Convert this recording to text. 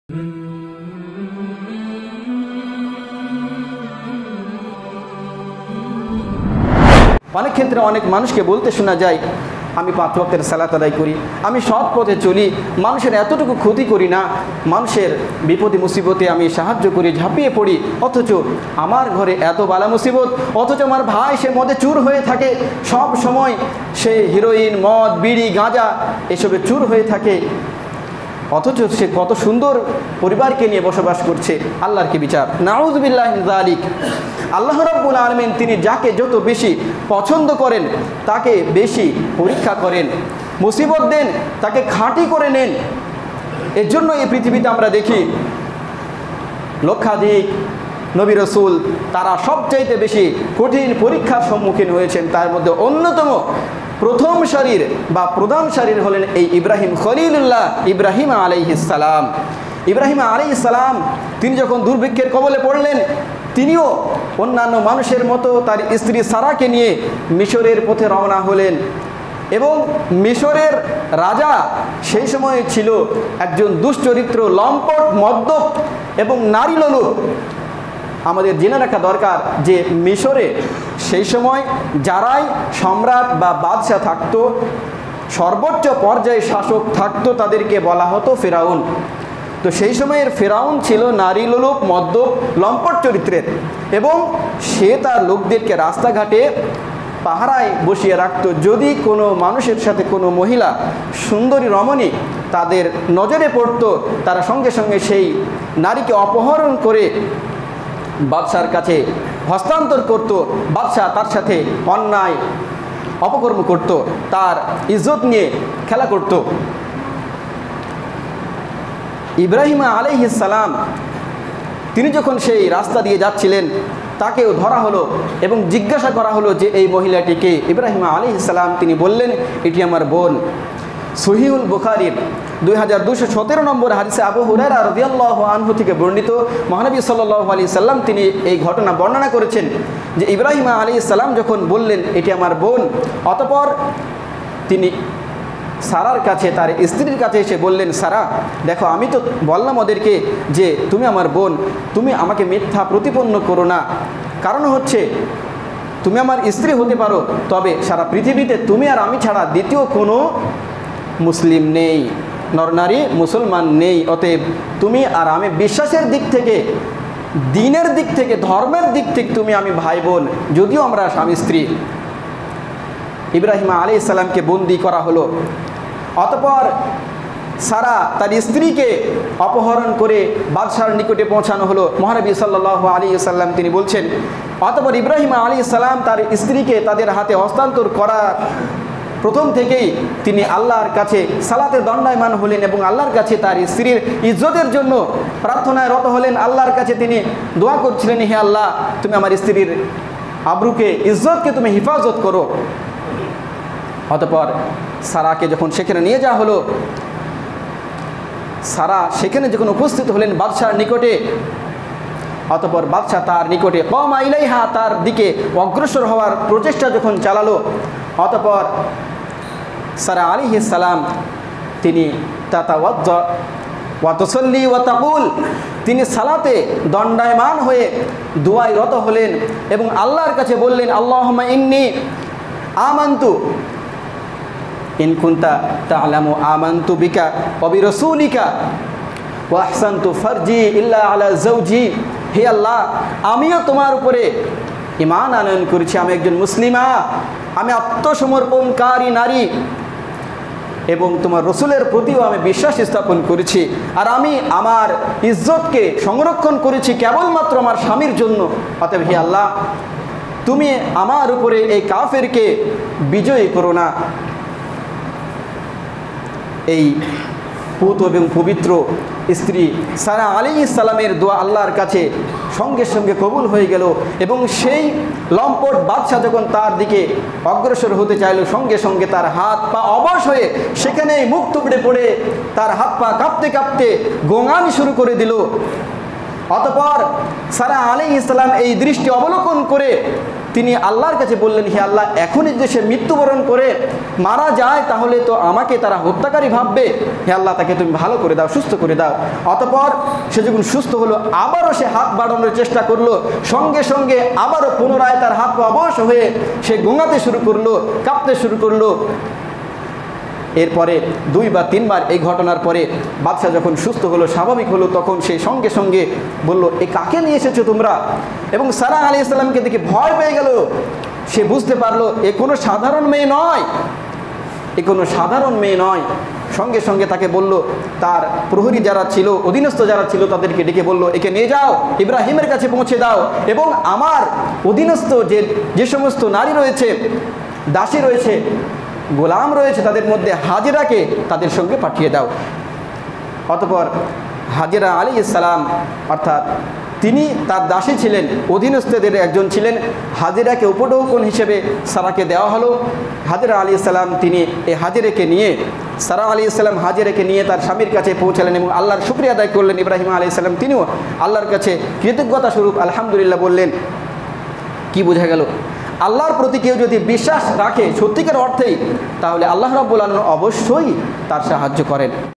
অনেক ক্ষেত্রে অনেক মানুষকে বলতে শোনা যায়, আমি 5 ওয়াক্তের সালাত আদায় করি, আমি সৎ পথে চলি, মানুষের এতটুকু ক্ষতি করি না, মানুষের বিপদে মুসিবতে আমি সাহায্য করি, ঝাঁপিয়ে পড়ি, অথচ আমার ঘরে এত বালা মুসিবত, অথচ আমার ভাই সে মদে চুর হয়ে থাকে, সব সময় সে হিরোইন, মদ, বিড়ি, গাঁজা এসবে চুর হয়ে থাকে, অথচ সে কত সুন্দর পরিবারকে নিয়ে বসবাস করছে। আল্লাহর কি বিচার! নাউযুবিল্লাহি মিন যালিক। আল্লাহ রাব্বুল আলামিন তিনি যাকে যত বেশি পছন্দ করেন তাকে বেশি পরীক্ষা করেন, মুসিবত দেন, তাকে খাঁটি করে নেন। এর জন্য এই পৃথিবীতে আমরা দেখি লক্ষাধিক নবী রাসূল তারা সবচাইতে বেশি কঠিন পরীক্ষার সম্মুখীন হয়েছেন। তার মধ্যে অন্যতম প্রথম সারির বা প্রধান সারির হলেন এই ইব্রাহিম খলিলুল্লাহ, ইব্রাহিম আলাইহিস সালাম। ইব্রাহিম আলাইহিস সালাম তিনি যখন দুর্ভিক্ষের কবলে পড়লেন, তিনিও অন্যান্য মানুষের মতো তার স্ত্রী সারাকে নিয়ে মিশরের পথে রওনা হলেন। এবং মিশরের রাজা সেই সময়ে ছিল একজন দুশ্চরিত্র, লম্পট, মদ্যপ এবং নারী লোলুপ। আমাদের জেনে রাখা দরকার যে মিশরে সেই সময় যারাই সম্রাট বা বাদশাহ থাকতো, সর্বোচ্চ পর্যায়ে শাসক থাকতো, তাদেরকে বলা হতো ফেরাউন। তো সেই সময়ের ফেরাউন ছিল নারী লোলুপ, মদ্যপ, লম্পট চরিত্রের, এবং সে তার লোকদেরকে রাস্তাঘাটে পাহারায় বসিয়ে রাখত। যদি কোনো মানুষের সাথে কোনো মহিলা, সুন্দরী রমণী তাদের নজরে পড়তো, তারা সঙ্গে সঙ্গে সেই নারীকে অপহরণ করে বাদশার কাছে হস্তান্তর করত। বাদশাহ তার সাথে অন্যায় অপকর্ম করত, তার ইজ্জত নিয়ে খেলা করত। ইব্রাহিম আলাইহিস সালাম তিনি যখন সেই রাস্তা দিয়ে যাচ্ছিলেন, তাকেও ধরা হলো এবং জিজ্ঞাসা করা হলো যে এই মহিলাটিকে। ইব্রাহিম আলাইহিস সালাম তিনি বললেন, এটি আমার বোন। সহিহুল বুখারীর 2217 নম্বর হাদিসে আবু হুরায়রা রাদিয়াল্লাহু আনহু থেকে বর্ণিত, মহানবী সাল্লাল্লাহু আলাইহি সাল্লাম তিনি এই ঘটনা বর্ণনা করেছেন যে ইব্রাহিম আলাইহিস সালাম যখন বললেন এটি আমার বোন, অতঃপর তিনি সারার কাছে, তার স্ত্রীর কাছে এসে বললেন, সারা দেখো, আমি তো বললাম ওদেরকে যে তুমি আমার বোন, তুমি আমাকে মিথ্যা প্রতিপন্ন করো না। কারণ হচ্ছে তুমি আমার স্ত্রী হতে পারো, তবে সারা পৃথিবীতে তুমি আর আমি ছাড়া দ্বিতীয় কোনো মুসলিম নেই, নরনারী মুসলমান নেই। অতএব তুমি আর আমি বিশ্বাসের দিক থেকে, দ্বীনের দিক থেকে, ধর্মের দিক থেকে তুমি আমি ভাই বোন, যদিও আমরা স্বামী স্ত্রী। ইব্রাহিম আলাইহিস সালামকে বন্দি করা হলো। অতঃপর সারা তার স্ত্রীকে অপহরণ করে বাদশার নিকটে পৌঁছানো হলো। মহানবী সাল্লাল্লাহু আলাইহি ওয়াসাল্লাম তিনি বলছেন, অতঃপর ইব্রাহিম আলাইহিস সালাম তার স্ত্রীকে তাদের হাতে হস্তান্তর করা প্রথম থেকেই তিনি আল্লাহর কাছে সালাতে দণ্ডায়মান হলেন এবং আল্লাহর কাছে তার স্ত্রীর ইজ্জতের জন্য প্রার্থনায় রত হলেন। আল্লাহর কাছে তিনি দোয়া করছিলেন, হে আল্লাহ, তুমি আমার স্ত্রীর আবরুকে, ইজ্জতকে তুমি হেফাজত করো। অতঃপর সারাকে যখন সেখানে নিয়ে যাওয়া হলো, সারা সেখানে যখন উপস্থিত হলেন বাদশার নিকটে, অতঃপর বাদশাহ তার নিকটে কওমা ইলাইহা, তার দিকে অগ্রসর হওয়ার প্রচেষ্টা যখন চালালো, অতঃপর সারা আলাইহিস সালাম তিনি তাতাওয়াজ্জা ওয়া তুসাল্লি ওয়া তাকুল, তিনি সালাতে দণ্ডায়মান হয়ে দুআয় রত হলেন এবং আল্লাহর কাছে বললেন, আল্লাহুম্মা ইন্নী আমানতু ইন কুনতা তা'লামু আমানতু বিকা ওয়া বিরাসূলিকা ওয়া আহসানতু ফারজি ইল্লা আলা যাওজি। হে আল্লাহ, আমিও তোমার উপরে ঈমান আনয়ন করেছি, আমি একজন মুসলিমা, আমি আত্মসমর্পণকারী নারী এবং তোমার রসুলের প্রতিও আমি বিশ্বাস স্থাপন করেছি, আর আমি আমার ইজ্জতকে সংরক্ষণ করেছি কেবলমাত্র আমার স্বামীর জন্য। অতএব হে আল্লাহ, তুমি আমার উপরে এই কাফেরকে বিজয়ী করো না। এই পুত এবং পবিত্র স্ত্রী সারা আলাইহিস সালামের দোয়া আল্লাহর কাছে সঙ্গে সঙ্গে কবুল হয়ে গেল এবং সেই লম্পট বাদশাহ যখন তার দিকে অগ্রসর হতে চাইল, সঙ্গে সঙ্গে তার হাত পা অবশ হয়ে সেখানেই মুখ টুকরে পড়ে তার হাত পা কাঁপতে কাঁপতে গোঙানি শুরু করে দিল। অতঃপর সারা আলাইহিস সালাম এই দৃষ্টি অবলোকন করে তিনি আল্লাহর কাছে বললেন, হে আল্লাহ, এখনই যে সে মৃত্যুবরণ করে মারা যায় তাহলে তো আমাকে তারা হত্যাকারী ভাববে, হে আল্লাহ তাকে তুমি ভালো করে দাও, সুস্থ করে দাও। অতঃপর সে যখন সুস্থ হলো আবারও সে হাত বাড়ানোর চেষ্টা করলো, সঙ্গে সঙ্গে আবারও পুনরায় তার হাত পা অবশ হয়ে সে গোঙাতে শুরু করলো, কাঁপতে শুরু করলো। এরপরে 2 বা 3 বার এই ঘটনার পরে বাদশাহ যখন সুস্থ হলো, স্বাভাবিক হলো, তখন সে সঙ্গে সঙ্গে বলল, এ কাকে নিয়ে এসেছো তোমরা? এবং সারাহ আলাইহিস সালামকে দেখে ভয় পেয়ে গেল। সে বুঝতে পারলো এ কোনো সাধারণ মেয়ে নয়, এ কোনো সাধারণ মেয়ে নয়। সঙ্গে সঙ্গে তাকে বলল, তার প্রহরী যারা ছিল, অধীনস্থ যারা ছিল, তাদেরকে ডেকে বলল, একে নিয়ে যাও, ইব্রাহিমের কাছে পৌঁছে দাও, এবং আমার অধীনস্থ যে সমস্ত নারী রয়েছে, দাসী রয়েছে, গোলাম রয়েছে, তাদের মধ্যে হাজেরাকে তাদের সঙ্গে পাঠিয়ে দাও। অতঃপর হাজেরা আলাইহিস সালাম, অর্থাৎ তিনি তার দাসী ছিলেন, অধীনস্থদের একজন ছিলেন, হাজেরাকে উপঢৌকন হিসেবে সারাকে দেওয়া হলো। হাজেরা আলাইহিস সালাম তিনি এই হাজেরাকে নিয়ে, সারা আলাইহিস সালাম হাজেরাকে নিয়ে তার স্বামীর কাছে পৌঁছালেন এবং আল্লাহর শুকরিয়া আদায় করলেন। ইব্রাহিম আলাইহিস সালাম তিনিও আল্লাহর কাছে কৃতজ্ঞতা স্বরূপ আলহামদুলিল্লাহ বললেন। কি বোঝা গেল? আল্লাহর প্রতি কেউ যদি বিশ্বাস রাখে সত্যিকার অর্থেই, তাহলে আল্লাহ রাব্বুল আলামিন অবশ্যই তার সাহায্য করেন।